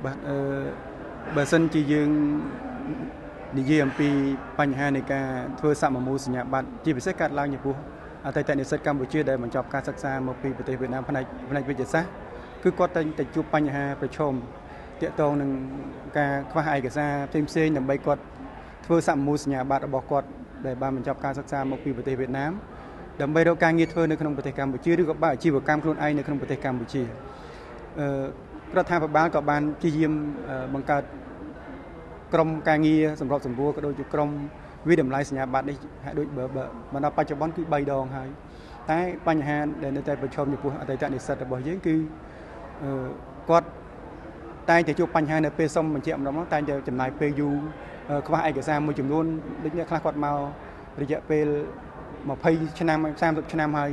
បាទបើសិនជាយើងនិយាយអំពីបញ្ហានៃការធ្វើសមមូលសញ្ញាបត្រជាពិសេសកើតឡើងចំពោះអតីតនិស្សិតកម្ពុជាដែលបញ្ចប់ការសិក្សាមកពីប្រទេសវៀតណាមផ្នែកវិទ្យាសាស្ត្រគឺគាត់តែជួបបញ្ហាប្រឈមទាក់ទងនឹងការខ្វះឯកសារផ្សេងៗដើម្បីគាត់ធ្វើសមមូលសញ្ញាបត្ររបស់គាត់ដែលបានបញ្ចប់ការសិក្សាមកពីប្រទេសវៀតណាមដើម្បីរកការងារធ្វើនៅក្នុងប្រទេសកម្ពុជាឬក៏បើកអាជីវកម្មខ្លួនឯងនៅក្នុងប្រទេសកម្ពុជារដ្ឋាភិបាលក៏បានព្យាយាមបង្កើតក្រុមការងារសម្របសម្រួលក៏ដូចជាក្រុមវិតម្លៃសញ្ញាបត្រនេះហាក់ដូចបណ្ដាបច្ចុប្បន្នគឺ3ដងហើយតែបញ្ហាដែលនៅតែប្រឈមចំពោះអតីតនិស្សិតរបស់យើងគឺគាត់តែងតែជួបបញ្ហានៅពេលសុំបញ្ជាក់ម្ដងតែងតែចំណាយពេលយូរខ្វះឯកសារមួយចំនួនដូចអ្នកខ្លះគាត់មករយៈពេល20ឆ្នាំ30ឆ្នាំហើយ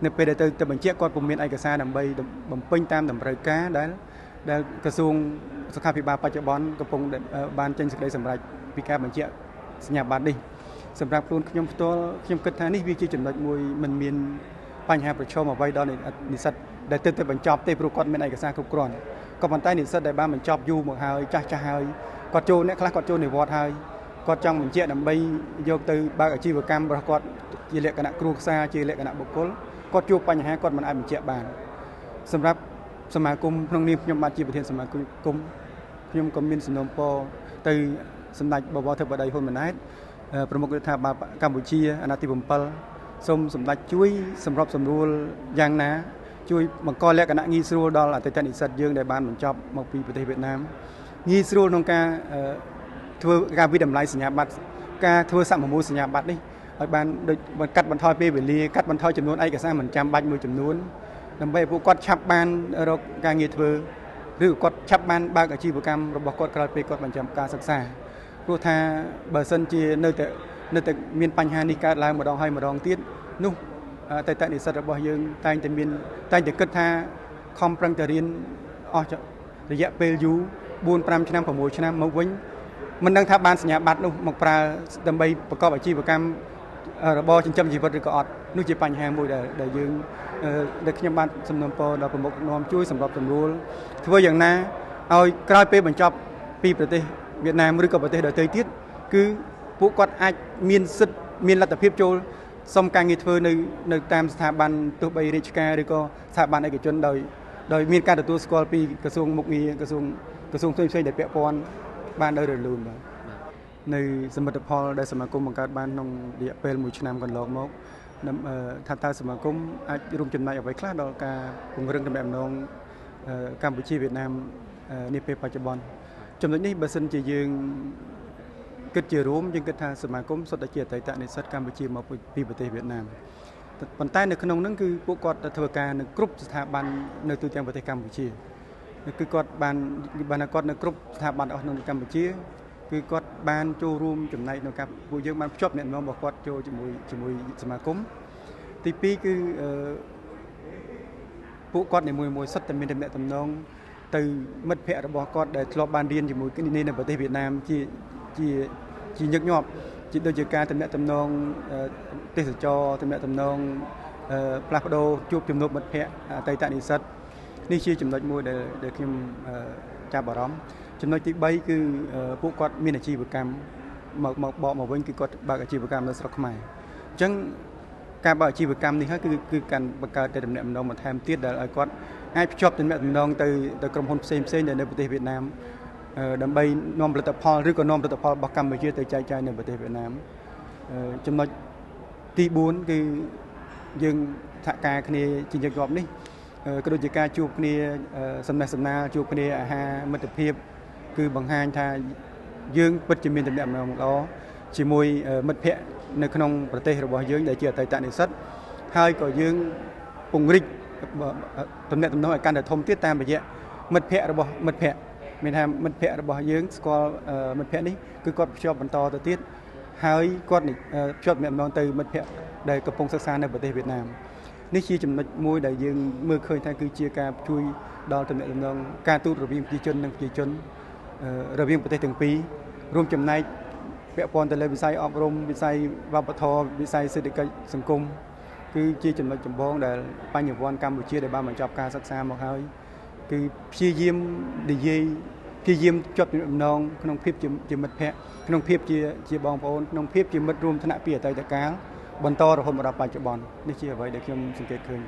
នៅពេលដែលទៅបញ្ជាក់គាត់ពុំមានឯកសារដើម្បីបំពេញតាមតម្រូវការដែលក្រសួងសុខាភិបាលបច្ចុប្បន្នកំពុងបានចេញសេចក្តីសម្រេចពីការបញ្ជាក់សញ្ញាបត្រនេះសម្រាប់ខ្លួនខ្ញុំផ្ទាល់ខ្ញុំគិតថានេះវាជាចំណុចមួយមិនមានបញ្ហាប្រឈមអ្វីដល់និស្សិតដែលទើបតែបញ្ចប់ទេព្រោះគាត់មានឯកសារគ្រប់គ្រាន់ក៏ប៉ុន្តែនិស្សិតដែលបានបញ្ចប់យូរមកហើយចាស់ហើយគាត់ចូលអ្នកខ្លះគាត់ចូលនិវត្តន៍ហើយគាត់ចង់បញ្ជាក់ដើម្បីយកទៅបើកអាជីវកម្មរបស់គាត់ជាលក្ខណៈគ្រួសារជាលក្ខណៈបុគ្គលគាត់ជួបបញ្ហាគាត់មិនអាចបញ្ជាក់បានសម្រាប់សមាគមក្នុងនាមខ្ញុំបាទជាប្រធានសមាគមខ្ញុំក៏មានសំណូមពរទៅសម្ដេចបវរធិបតីហ៊ុនម៉ាណែតប្រមុខរដ្ឋាភិបាលកម្ពុជាអាណត្តិទី7សូមសម្ដេចជួយសម្របសម្រួលយ៉ាងណាជួយបង្កលក្ខណៈងាយស្រួលដល់អតីតនិស្សិតយើងដែលបានបញ្ចប់មកពីប្រទេសវៀតណាមងាយស្រួលក្នុងការធ្វើការវិតម្លៃសញ្ញាបត្រការធ្វើសមមូលសញ្ញាបត្រនេះឲ្យបានដូចកាត់បន្ថយពេលវេលាកាត់បន្ថយចំនួនឯកសារមិនចាំបាច់មួយចំនួនដើម្បីពួកគាត់ឆាប់បានរកការងារធ្វើឬគាត់ឆាប់បានបើកអាជីវកម្មរបស់គាត់ក្រោយពេលគាត់បញ្ចប់ការសិក្សាព្រោះថាបើសិនជានៅតែមានបញ្ហានេះកើតឡើងម្ដងហើយម្ដងទៀតនោះអតីតនិស្សិតរបស់យើងតែងតែគិតថាខំប្រឹងតែរៀនអស់រយៈពេលយូរ4-5ឆ្នាំ6ឆ្នាំមកវិញមិនដឹងថាបានសញ្ញាបត្រនោះមកប្រើដើម្បីប្រកបអាជីវកម្មរបរចិញ្ចឹមជីវិតឬក៏អត់នោះជាបញ្ហាមួយដែលយើងដែលខ្ញុំបានសំណូមពរដល់ប្រមុខនាំជួយសម្របសម្រួលធ្វើយ៉ាងណាឲ្យក្រោយពេលបញ្ចប់ពីប្រទេសវៀតណាមឬក៏ប្រទេសដទៃទៀតគឺពួកគាត់អាចមានសិទ្ធិមានលទ្ធភាពចូលសុំការងារធ្វើនៅតាមស្ថាប័នទោះបីរាជការឬក៏ស្ថាប័នឯកជនដោយមានការទទួលស្គាល់ពីក្រសួងមុខងារក្រសួងផ្សេងៗដែលពាក់ព័ន្ធបានដោយរលូនបាទនៅសមិទ្ធផលដែលសមាគមបង្កើតបានក្នុងរយៈពេល1ឆ្នាំកន្លងមកថាតើសមាគមអាចរួមចំណែកអ្វីខ្លះដល់ការពង្រឹងទំនាក់ទំនងកម្ពុជាវៀតណាមនាពេលបច្ចុប្បន្នចំណុចនេះបើសិនជាយើងគិតជារួមយើងគិតថាសមាគមសុទ្ធតែជាអតីតនិស្សិតកម្ពុជាមកពីប្រទេសវៀតណាមប៉ុន្តែនៅក្នុងនោះគឺពួកគាត់ធ្វើការនៅគ្រប់ស្ថាប័ននៅទូទាំងប្រទេសកម្ពុជាគឺគាត់បានគាត់នៅគ្រប់ស្ថាប័នអស់នៅកម្ពុជាគឺគាត់បានចូលរួមចំណែកនៅការពួកយើងបានភ្ជាប់អ្នកនាំរបស់គាត់ចូលជាមួយសមាគមទី2គឺពួកគាត់នីមួយៗសុទ្ធតែមានទំនាក់ទំនងទៅមិត្តភ័ក្តិរបស់គាត់ដែលធ្លាប់បានរៀនជាមួយគ្នានៅប្រទេសវៀតណាមជាញឹកញាប់ជាដូចជាការទំនាក់ទំនងទេសចរទំនាក់ទំនងផ្លាស់ប្ដូរជួបជំនួបមិត្តភ័ក្តិអតីតនិស្សិតនេះជាចំណុចមួយដែលខ្ញុំចាប់អារម្មណ៍ចំណុចទី3គឺពួកគាត់មានអាជីវកម្មមកវិញគឺគាត់បើកអាជីវកម្មនៅស្រុកខ្មែរអញ្ចឹងការបើកអាជីវកម្មនេះហើយគឺការបង្កើតតែទំនាក់ទំនងបន្ថែមទៀតដែលឲ្យគាត់អាចភ្ជាប់ទំនាក់ទំនងទៅក្រុមហ៊ុនផ្សេងដែលនៅប្រទេសវៀតណាមដើម្បីនាំផលិតផលឬក៏នាំផលិតផលរបស់កម្ពុជាទៅចែកចាយនៅប្រទេសវៀតណាមចំណុចទី4គឺយើងសហការគ្នាជាញឹកញាប់នេះក៏ដូចជាការជួបគ្នាសំណេះសំណាលជួបគ្នាអាហារមិត្តភាពគឺបង្ហាញថាយើងពិតជាមានទំនាក់ទំនងល្អជាមួយមិត្តភ័ក្តិនៅក្នុងប្រទេសរបស់យើងដែលជាអតីតនិស្សិតហើយក៏យើងពង្រីកទំនាក់ទំនងឲ្យកាន់តែធំទៀតតាមរយៈមិត្តភ័ក្តិរបស់មិត្តភ័ក្តិមានថាមិត្តភ័ក្តិរបស់យើងស្គាល់មិត្តភ័ក្តិនេះគឺគាត់ភ្ជាប់បន្តទៅទៀតហើយគាត់ភ្ជាប់ទំនាក់ទំនងទៅមិត្តភ័ក្តិដែលកំពុងសិក្សានៅប្រទេសវៀតណាមនេះជាចំណុចមួយដែលយើងមើលឃើញថាគឺជាការជួយដល់ទំនាក់ទំនងការទូតរវាងប្រជាជននិងប្រជាជនរវាងប្រទេសទាំងពីររួមចំណែកពាក់ព័ន្ធទៅលើវិស័យអប់រំវិស័យវប្បធម៌វិស័យសេដ្ឋកិច្ចសង្គមគឺជាចំណុចចម្បងដែលបញ្ញវន្តកម្ពុជាដែលបានបញ្ចប់ការសិក្សាមកហើយ គឺព្យាយាមនិយាយព្យាយាមជាប់ទំនាក់ទំនងក្នុងភាពជាមិត្តភ័ក្តិក្នុងភាពជាបងប្អូនក្នុងភាពជាមិត្តរួមថ្នាក់ពីអតីតកាលបន្តរហូតមកដល់បច្ចុប្បន្ននេះជាអ្វីដែលខ្ញុំសង្កេតឃើញ